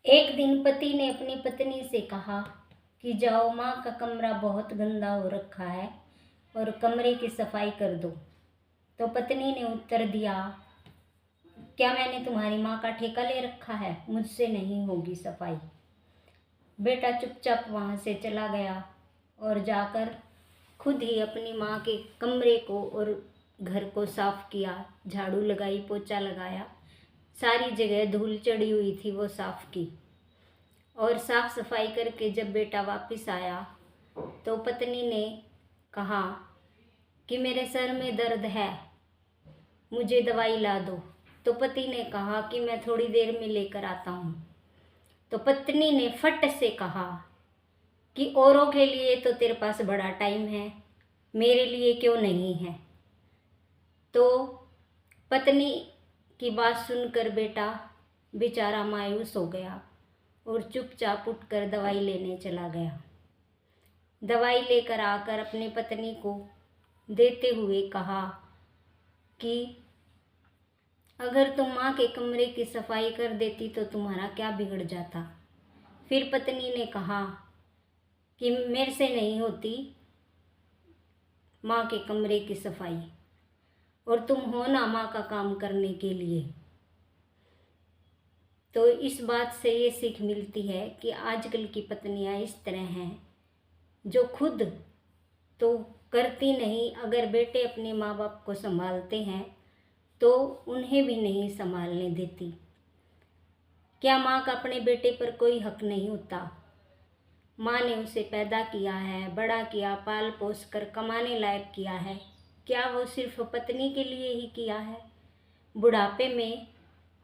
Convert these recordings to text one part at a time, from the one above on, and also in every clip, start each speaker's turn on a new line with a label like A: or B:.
A: एक दिन पति ने अपनी पत्नी से कहा कि जाओ, माँ का कमरा बहुत गंदा हो रखा है और कमरे की सफाई कर दो। तो पत्नी ने उत्तर दिया, क्या मैंने तुम्हारी माँ का ठेका ले रखा है? मुझसे नहीं होगी सफाई। बेटा चुपचाप वहाँ से चला गया और जाकर खुद ही अपनी माँ के कमरे को और घर को साफ किया, झाड़ू लगाई, पोछा लगाया, सारी जगह धूल चढ़ी हुई थी वो साफ की। और साफ सफाई करके जब बेटा वापस आया तो पत्नी ने कहा कि मेरे सर में दर्द है, मुझे दवाई ला दो। तो पति ने कहा कि मैं थोड़ी देर में लेकर आता हूँ। तो पत्नी ने फट से कहा कि औरों के लिए तो तेरे पास बड़ा टाइम है, मेरे लिए क्यों नहीं है? तो पत्नी की बात सुनकर बेटा बेचारा मायूस हो गया और चुपचाप उठकर दवाई लेने चला गया। दवाई लेकर आकर अपनी पत्नी को देते हुए कहा कि अगर तुम माँ के कमरे की सफाई कर देती तो तुम्हारा क्या बिगड़ जाता? फिर पत्नी ने कहा कि मेरे से नहीं होती माँ के कमरे की सफाई, और तुम हो ना माँ का काम करने के लिए। तो इस बात से ये सीख मिलती है कि आजकल की पत्नियां इस तरह हैं जो खुद तो करती नहीं, अगर बेटे अपने माँ बाप को संभालते हैं तो उन्हें भी नहीं संभालने देती। क्या माँ का अपने बेटे पर कोई हक नहीं होता? माँ ने उसे पैदा किया है, बड़ा किया, पाल पोस कर कमाने लायक किया है। क्या वो सिर्फ पत्नी के लिए ही किया है? बुढ़ापे में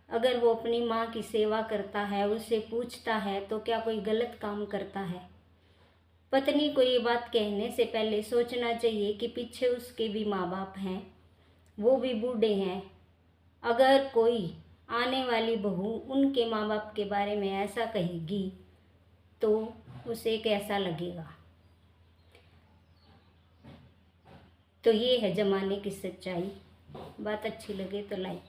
A: अगर वो अपनी माँ की सेवा करता है, उससे पूछता है, तो क्या कोई गलत काम करता है? पत्नी को ये बात कहने से पहले सोचना चाहिए कि पीछे उसके भी माँ बाप हैं, वो भी बूढ़े हैं। अगर कोई आने वाली बहू उनके माँ बाप के बारे में ऐसा कहेगी तो उसे कैसा लगेगा? तो ये है ज़माने की सच्चाई। बात अच्छी लगे तो लाइक